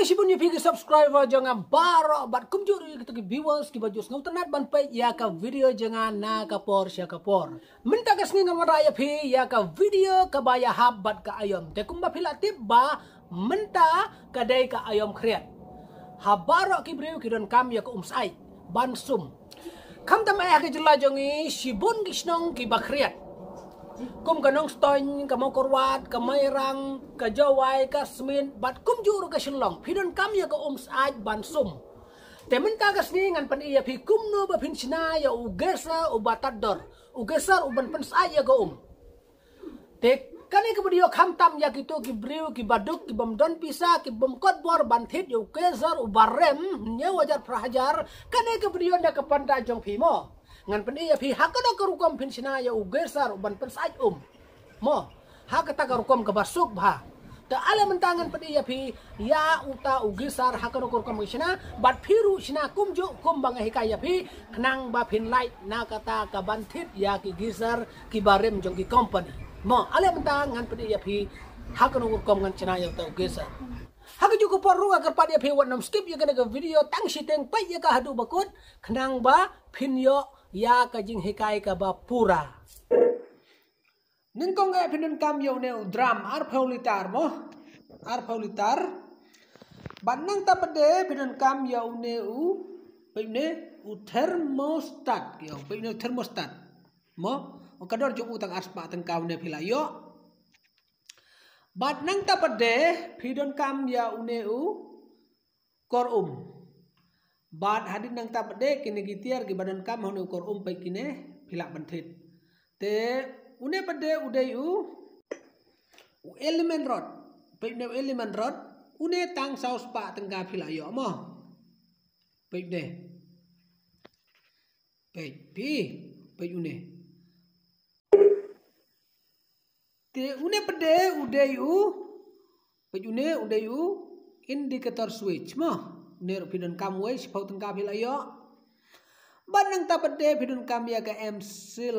Kami si punya pergi subscriber jangan baru bat kumjuri kita ke viewers ki baju ngau tenat ban pe ya ka video jangan na kapor sya kapor. Minta ka sngi ngam raya phi ya ka video ka baya hab bat ka ayom. Te kumba phila tip ba minta ka dai ka ayom kreat. Habaro ki breu ki don kam ya ka sai ban sum. Kam tam ay ka jela jangi si bun ki snong ki ba kreat. Kum kanong stoin ka mau korwat ka mayrang ka jawai ka smin bat kum juru ka shlong pidon kam ya ka aj ban sum temen ka kasni ngan pan iya pi kum no ba pin sina ya ugesa ubatador ugesar uban pen ya ka te kani ka video kham tam ya kitu ki briu ki baduk ki bomdon pisa ki bomkot bor ban thit yu kesar ubarem nya wajar prahajar kani ka video na ka panta jong pi mo ngan pen iya pi hakada karukom pinsina ya ugesar uban pensaj mo hakata karukom kabasuk bha ta ale mentangan pen iya pi ya uta ugesar hakada karukom pinsina bat phiru sina kumju kum bang hikaya pi knang ba pin light na kata kabantit ya ki gisar ki barem jong ki company mo ale mentangan pen iya pi hakada karukom ngan sina ya uta ugesar haka juga perlu agar pada pi wanam skip ya kana video tang siteng pai ya ka hadu bakut knang ba pin yo ya kajing hikai ka ba pura ningkong ga pinun kam yo ne drum ar paulitar mo ar paulitar banang ta pade pinun kam yo ne u pine u thermostat yo pine thermostat mo o kador jo utang aspa tang kaw ne phila yo banang ta pade pinun kam ya ne u kor bad hadin nang tap de kini gitiar ki badan kam honu kor pai kine philak banthit te une pade udai u element rod pai ne element rod une tang saus pa tengga phila yo mo pai de pai pi pai une te une pade udai u pai une udai u indicator switch mo ner pidon kam wei sipau tengka phila yo banang tapade pidon kam ya ka emsil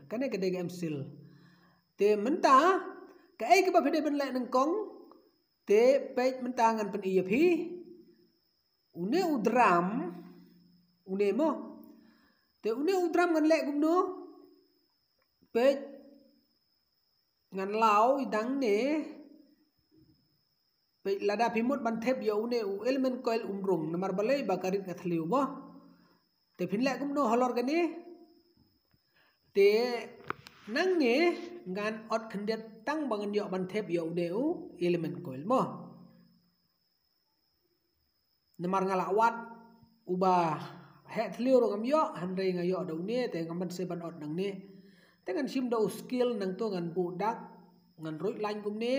kane kede ka emsil te menta ka ai ka ba phide ben lai nang kong te pej menta ngan pen iya phi une udram une mo te une udram ngan le gumno pej ngan lau idang ne pe lada pimut ban thep yo une u element coil umrung namar balai bakarit kathliu mo te phinla kum no holor gani te nang ne ngan ot khendet tang bangan yo ban thep yo une u element coil mo namar ngala wat uba he thliu ro ngam yo handai nga yo do ne te ngam se ban ot nang ne te ngan sim do skill nang to ngan bu dak ngan roi lain kum ne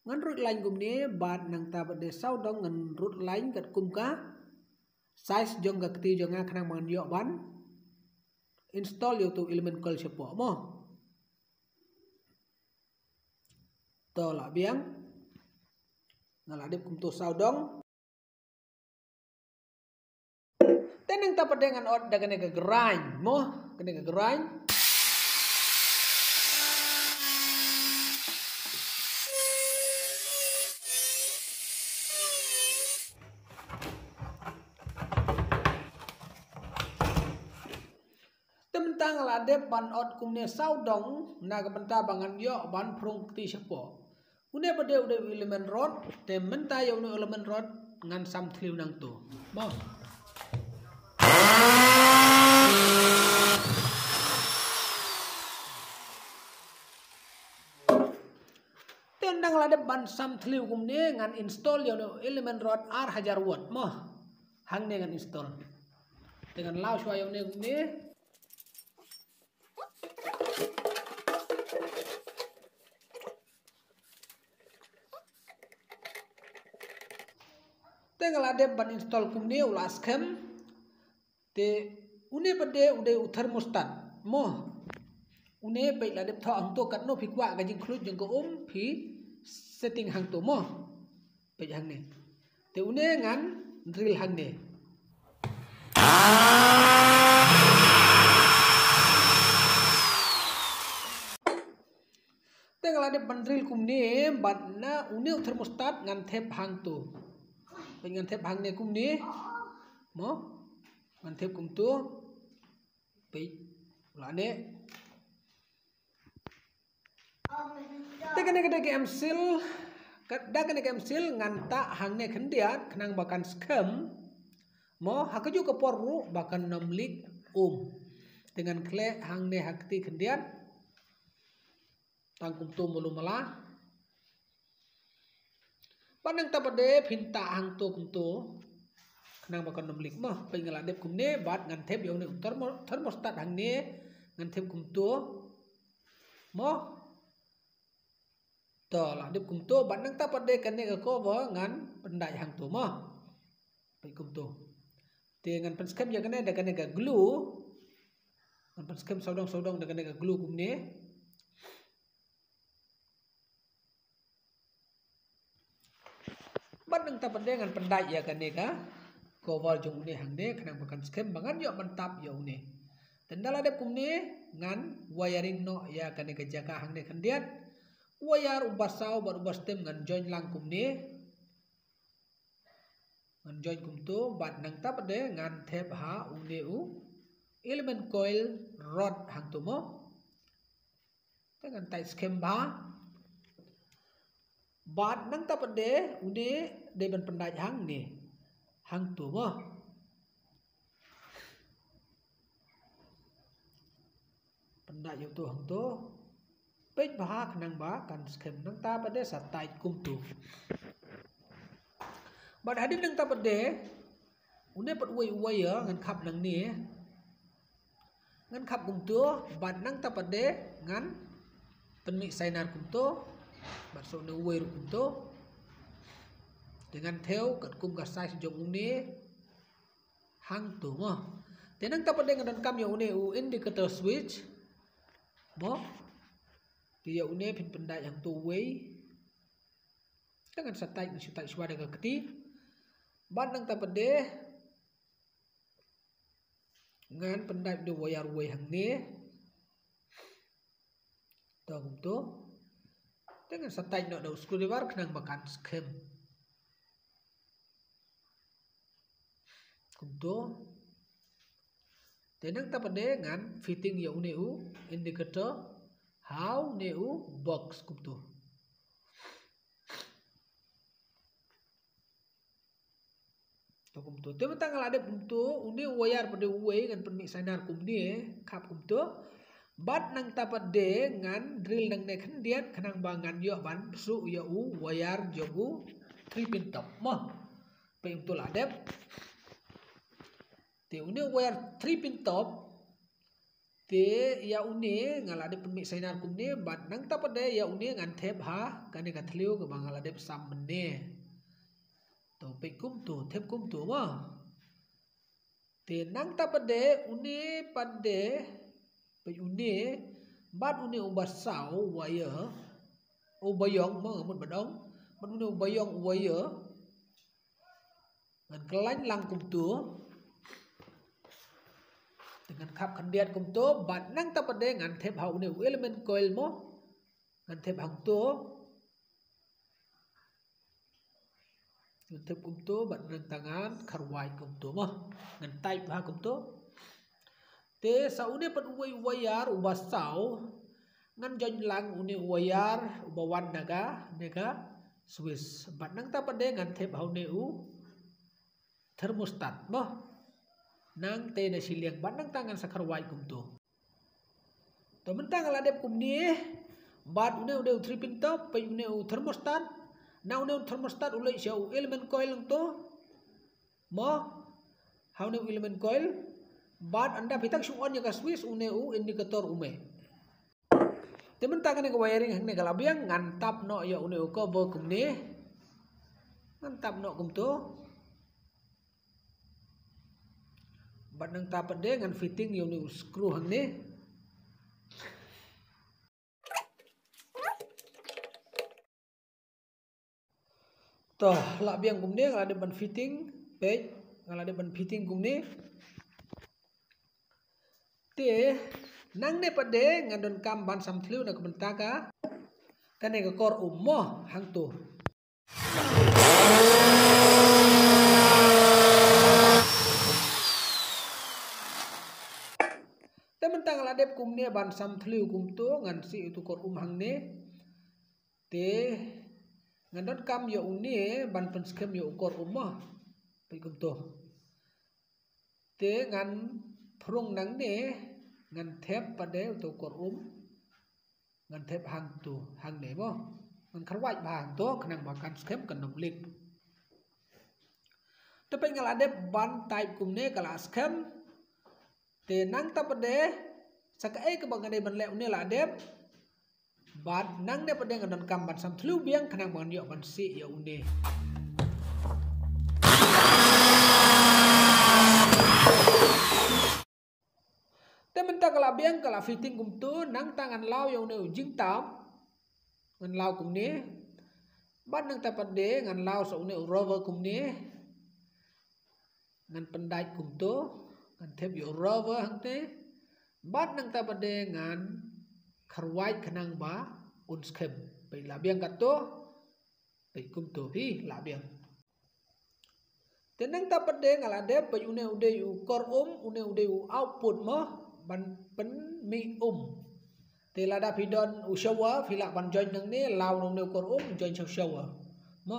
ngan rut lain kum ni bat nang ta bade sau dong ngan rut lain kat kum ka size jong ka kti jong nga khnang man yo ban install yo tu element coil sepo mo to la biang ngala dip kum tu sau dong tenang ta bade ngan ot dagane ka grind mo kene ka grind tang la de ban ot kumne sau dong na ka banta bangan yo ban prong ti sepo une bade ude element rod te menta yo ne element rod ngan sam thliu nang to mo tendang la de ban sam thliu kumne ngan install yo ne element rod ar 1000 watt mo hang ne ngan install dengan lau shwa yo ne kumne tengal ade ban install kumne ulas kem te une bade ude thermostat mo une pe la de tho ang to kat no phikwa ga jing khlut jeng ko phi setting hang to mo pe hang ne te une ngan drill hang ne tengal ngalade bandril kumni batna uni thermostat ngan thep hang tu. Ngan thep hang ne kumni mo ngan thep kum tu pe lane Tekane ke emsil kadang ke emsil ngan ta hang ne khendiat khnang bakan skem mo hakaju ke porru bakan namlik dengan kle hang ne hakti khendiat tangkum tu mulu mala panang tapade pinta hang tu kum tu khnang bakan namlik mo pe ngaladep kum ne bat ngan thep yo ne thermostat hang ne ngan thep kum tu mo to la dip kum tu ban nang ta pade kan ne ko wa ngan pendai hang tu mo pe kum tu te ngan pen skem ya kan ne da kan ga glue ngan pen skem sodong da kan ga glue kum ne ban nang ta pade ngan pendai ya kan ne ka ko wa jong ne hang ne khnang bakan skem bangan yo mantap yo ne tendala dip kum ne ngan wiring no ya kan ne ga jaga hang ne khandiat wayar ubasau baru bastem ngan join lang kum ni ngan join kum tu bat nang tap de ngan thep ha uni u element coil rod hang tu mo ngan tai skem ba bat nang tap de uni de ban pendai hang ni hang tu mo pendai yo tu hang tu pej bah khnang ba kan skem nang ta pade satai kum tu bad hadin nang ta pade une pat uai ya ngan khap nang ni ngan khap kum tu bad nang ta pade ngan penmi sainar kum tu bad so ne uai kum tu dengan theo kat kum ga sai jong uni hang tu mo tenang ta pade ngan kam yo uni u indicator switch mo dia une pin pendai yang tu wei dengan satai ni satai suara ke keti ban nang ta pade ngan pendai de wayar wei hang ni to kum tu dengan satai no do screwdriver khnang bakan skem kum tu tenang ta pade ngan fitting ya une u indicator how neu box kum tu to kum tu te mentang alade kum tu uni wayar pade uwe ngan permi sanar kum ni khap kum tu bat nang tapat de ngan drill nang ne khendiat khanang bangan yo ban su yo u wayar jogu 3 pin top mo pe um tu ladep te uni wayar 3 pin top te ya uni ngalade permi sainar kum ni bat nang tapade ya uni ngan thep ha kane ka thliu ka bangalade sam menne to pe kum tu thep kum tu ma te nang tapade uni pade pe uni bat uni ubasau waya ubayong mo ngamut badong bat uni ubayong waya ngan kelain lang kum tu dengan khap khandiat kum tu bat nang tapade ngan thep hau ne element coil mo ngan thep hang tu ngan thep kum tu bat nang tangan kharwai kum tu mo ngan tai ha kum tu te saune pat uai wayar ubasau ngan join lang uni wayar ubawan naga nega swiss bat nang tapade ngan thep hau ne u thermostat mo nang te na siliang ban nang tangan sakar wai kum tu to mentang ladep kum ni bat une 3 pin top pe une thermostat na une thermostat ulai show element coil lang to mo how ne element coil bat anda pitak su on ya switch une indicator ume te mentang ne wiring hang ne galabiang ngantap no ya une ko bo kum ni ngantap no kum tu bat nang tapat de ngan fitting yo ni screw hang ni to la biang kum ni ngala de ban fitting pe ngala de ban fitting kum ni te nang ne pade ngan don kam ban sam thliu na kum ta ka kane ka kor mo hang tu tementang ladep kum ne ban sam thliu kum tu ngan si tu kor hang ne te ngan dot kam yo uni ban pen skem yo kor mo pe kum tu te ngan prung nang ne ngan thep pade tu kor ngan thep hang tu hang ne mo ngan kharwai bang tu kanang makan skem kan nom lik te pe ngalade ban type kum ne kala skem te nang ta pade sakae ke bangane ban le ne la dep ban nang ne pade ngan kam ban sam thlu biang kanang ban yo ban si yo ne mentang kala biang kala fitting kum tu nang tangan lau yang ne jing tam ngan lau kum ne ban nang tapat de ngan lau so ne rover kum ne ngan pendai kum tu ngan thep yo rover hang te ban nang tapat de ngan kharwai khanang ba un skem pe la biang kat tu pe kum tu pi la biang tenang tapat de ngala de pe une ude u kor une ude u output mo ban pen mi te la da pidon u shower phila ban join nang ne law nong ne kor join shower mo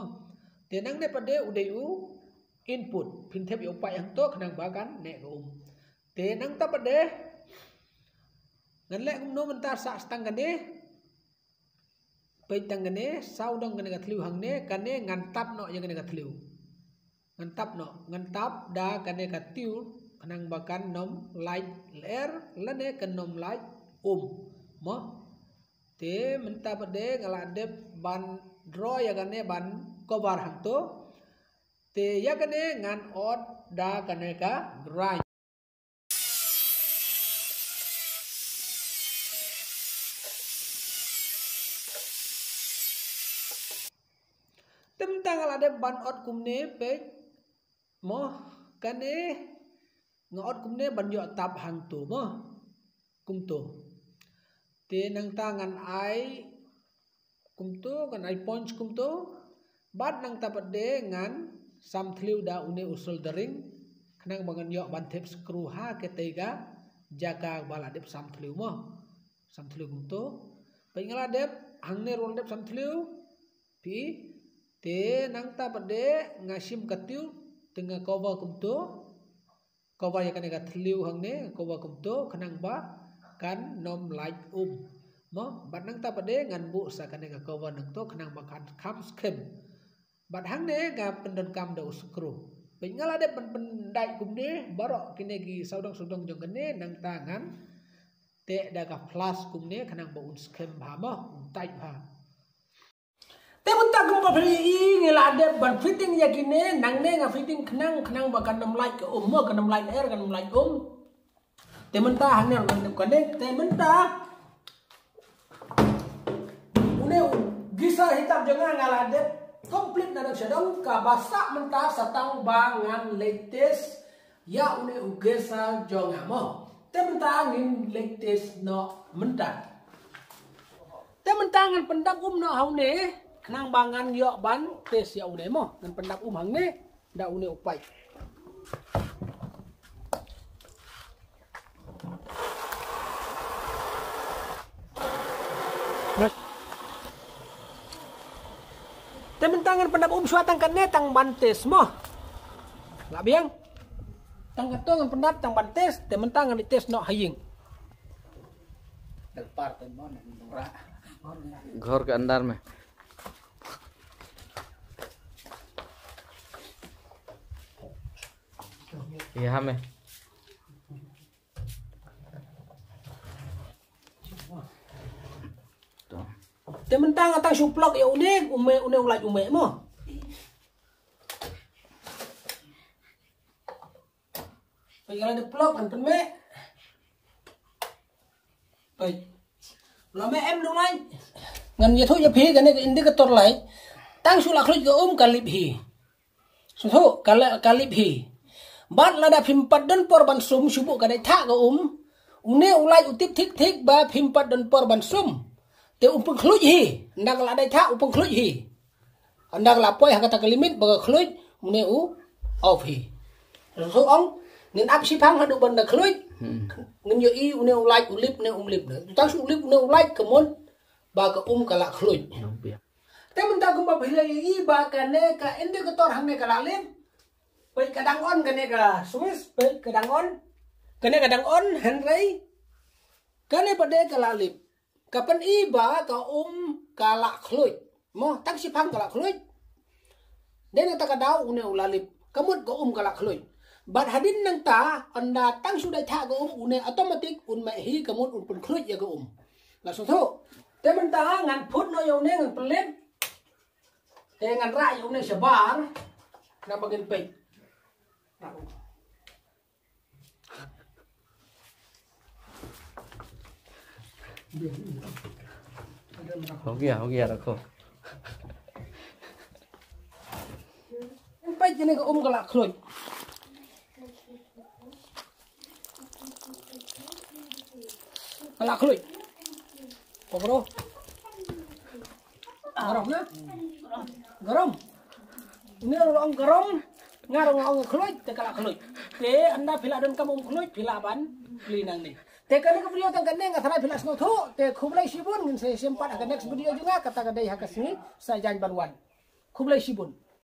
te nang ne pade ude u input pin thep yo pai hang to khanang ba kan ne ko te nang ta pade ngan le kum no man ta sa stang kan ne pe tang kan ne sau dong kan ga thliu hang ne kan ne ngan tap no yang kan ga thliu ngan tap no ngan tap da kan ne ka tiu kanang bakan nom light ler lane kan nom light mo te menta pade ngala dep ban draw ya kan ne ban cover hang to te ya kan ne ngan odd da kan ne ka grind temtang ngala dep ban odd kum ne pe mo kan ne ngot kum ne ban yo tap hang tu mo kum tu te nang tangan ai kum tu kan ai punch kum tu bat nang tapat de ngan sam thliu da une soldering khnang bangan yo ban thep screw ha ke tega jaga bala dep sam thliu mo sam thliu kum tu pe ngala dep hang ne rol dep sam thliu pi te nang tapat de ngasim katiu tengah cover kum tu cover ya kan ga thliu hang ne cover kum to khanang ba kan nom light mo bat nang ta pade ngan bu sa kan ga cover nang to khanang ba kan kham skem bat hang ne ga pendon kam do screw pe ngala de pendai kum ne barok kine gi saudong jong kan ne nang tangan te da ga plus kum ne khanang ba un skem ba mo tai ba te munta kum ba phri i ngela de ban fitting ya kine nang ne nga fitting khnang ba kan nom light ke mo kan nom light air kan nom light te munta hang ne kan kan de te munta une gisa hitam jangan ngala de complete na sedang ka basa munta satang ba ngan latest ya une ugesa jonga mo te munta ngin latest no munta te munta ngan pendap no hau ne nang bangan yo ban tes ya une mo ngan pendap hang ne da une upai tementangan pendap suatang kan ne tang ban tes mo la biang tang kato ngan pendap tang ban tes tementangan di tes no haying del parte mo घर के अंदर में यहाँ में tementang atang suplok ya une ulat ume mo pagala de plok kan me pai lo me em lu lai ngan ye thu ya phi kan ne indicator lai tang su lakhloj go kalip hi su thu kalip hi bat lada phim padon por ban sum subu ka dai tha go une ulai utip thik ba phim padon por ban sum te pengkluj hi ndak la dai tha pengkluj hi ndak la poi kata kelimit baga kluj mune off hi so ong nin ap si phang hadu banda kluj ngin yo I une like ulip ne umlip ne ta su ulip ne like kemon baga kala kluj te menta ko ba bhila I ba ka ne ka ende ko tor hang ne kala lim pai kadang on ka ne ka swiss pai kadang on kene kadang on henry kene pade kala lim kapan iba ka kala kluj mo tak si phang kala kluj den ta kadau une ulalip kamut ko kala kluj bat hadin nang ta anda tang sudah tha ko une automatic me hi kamut pun kluj ya ko la so tho te man ta ngan phut no yo ne ngan pelit te ngan ra yo ne sabar na bagin pe हो गया रखो pe ne ko kala kluj kala kluj bro garam na garam ini orang garam ngarong ong kluj te kala kluj te anda pila don kamu kluj pila ban linang ni te kali ke video tangkan neng athara pila sno tho te khublai sibun ngin se sempat akan next video juga kata kadai hakas ni saya jangan banwan khublai sibun